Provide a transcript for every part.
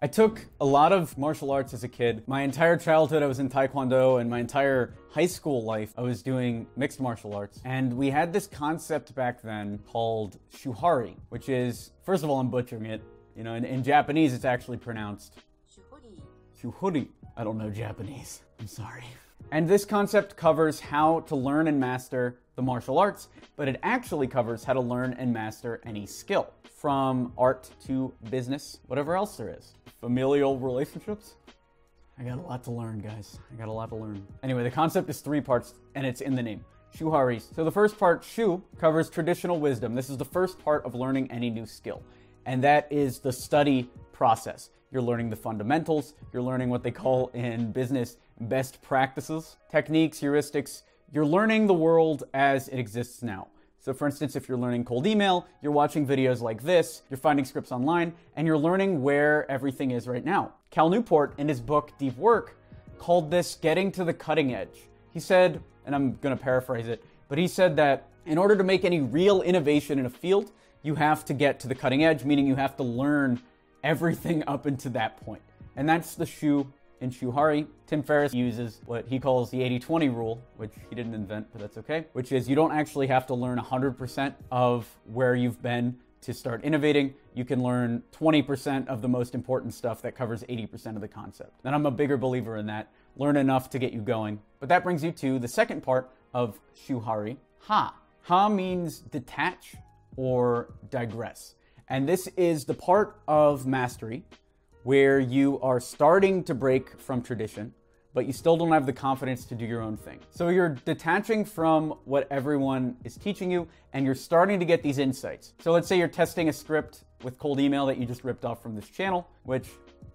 I took a lot of martial arts as a kid. My entire childhood I was in Taekwondo, and my entire high school life I was doing mixed martial arts. And we had this concept back then called Shuhari, which is, first of all, I'm butchering it. You know, in Japanese it's actually pronounced Shuhari. Shuhari. I don't know Japanese. I'm sorry. And this concept covers how to learn and master the martial arts, but it actually covers how to learn and master any skill, from art to business, whatever else there is. Familial relationships. I got a lot to learn, guys. I got a lot to learn. Anyway, the concept is 3 parts, and it's in the name. Shuhari. So the first part, Shu, covers traditional wisdom. This is the first part of learning any new skill, and that is the study process. You're learning the fundamentals. You're learning what they call in business best practices, techniques, heuristics. You're learning the world as it exists now. So for instance, if you're learning cold email, you're watching videos like this, you're finding scripts online, and you're learning where everything is right now. Cal Newport, in his book Deep Work, called this getting to the cutting edge. He said, and I'm going to paraphrase it, but he said that in order to make any real innovation in a field, you have to get to the cutting edge, meaning you have to learn everything up until that point. And that's the Shu in Shuhari. Tim Ferriss uses what he calls the 80-20 rule, which he didn't invent, but that's okay, which is you don't actually have to learn 100% of where you've been to start innovating. You can learn 20% of the most important stuff that covers 80% of the concept. And I'm a bigger believer in that. Learn enough to get you going. But that brings you to the second part of Shuhari, Ha. Ha means detach or digress. And this is the part of mastery where you are starting to break from tradition, but you still don't have the confidence to do your own thing. So you're detaching from what everyone is teaching you, and you're starting to get these insights. So let's say you're testing a script with cold email that you just ripped off from this channel, which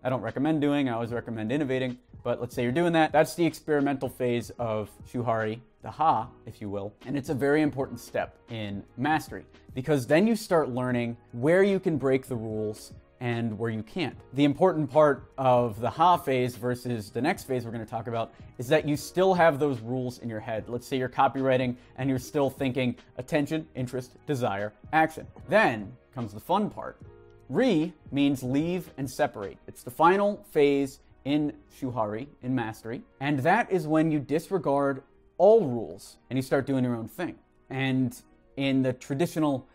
I don't recommend doing. I always recommend innovating, but let's say you're doing that. That's the experimental phase of Shuhari, the Ha, if you will. And it's a very important step in mastery, because then you start learning where you can break the rules and where you can't. The important part of the Ha phase versus the next phase we're going to talk about is that you still have those rules in your head. Let's say you're copywriting and you're still thinking attention, interest, desire, action. Then comes the fun part. Re means leave and separate. It's the final phase in Shuhari, in mastery, and that is when you disregard all rules and you start doing your own thing. And in the traditional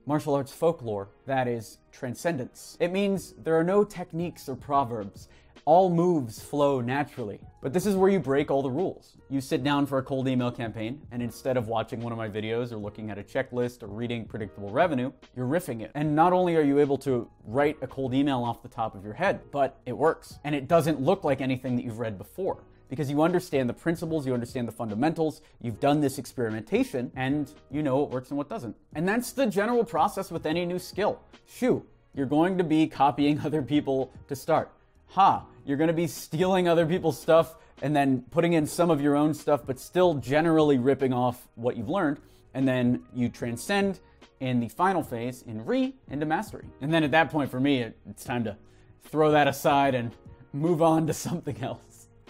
martial arts folklore, that is transcendence. It means there are no techniques or proverbs. All moves flow naturally. But this is where you break all the rules. You sit down for a cold email campaign, and instead of watching one of my videos or looking at a checklist or reading predictable revenue, you're riffing it. And not only are you able to write a cold email off the top of your head, but it works. And it doesn't look like anything that you've read before, because you understand the principles, you understand the fundamentals, you've done this experimentation, and you know what works and what doesn't. And that's the general process with any new skill. Shu, you're going to be copying other people to start. Ha, you're going to be stealing other people's stuff and then putting in some of your own stuff, but still generally ripping off what you've learned. And then you transcend in the final phase, in Re, into mastery. And then at that point, for me, it's time to throw that aside and move on to something else.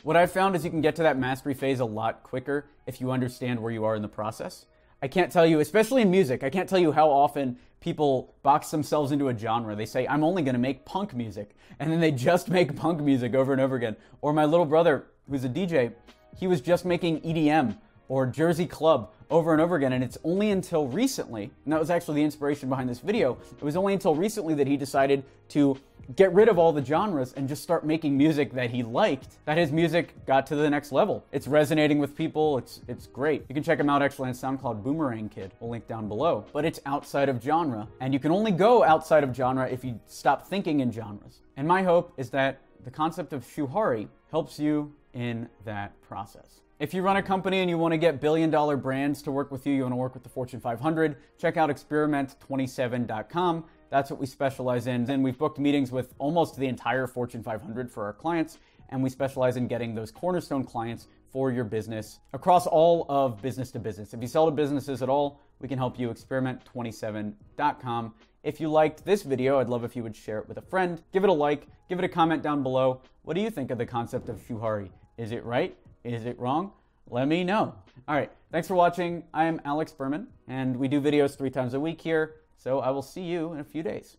What I've found is you can get to that mastery phase a lot quicker if you understand where you are in the process. I can't tell you, especially in music, I can't tell you how often people box themselves into a genre. They say, I'm only going to make punk music. And then they just make punk music over and over again. Or my little brother, who's a DJ, he was just making EDM or Jersey Club over and over again. And it's only until recently, and that was actually the inspiration behind this video, it was only until recently that he decided to get rid of all the genres and just start making music that he liked, that his music got to the next level. It's resonating with people. It's great. You can check him out actually on SoundCloud, Boomerang Kid. We'll link down below. But it's outside of genre, and you can only go outside of genre if you stop thinking in genres. And my hope is that the concept of Shuhari helps you in that process. If you run a company and you want to get billion-dollar brands to work with you, you want to work with the Fortune 500, check out experiment27.com. That's what we specialize in. And we've booked meetings with almost the entire Fortune 500 for our clients, and we specialize in getting those cornerstone clients for your business across all of business to business. If you sell to businesses at all, we can help you. Experiment27.com. If you liked this video, I'd love if you would share it with a friend. Give it a like, give it a comment down below. What do you think of the concept of Shuhari? Is it right? Is it wrong? Let me know. All right, thanks for watching. I am Alex Berman, and we do videos 3 times a week here, so I will see you in a few days.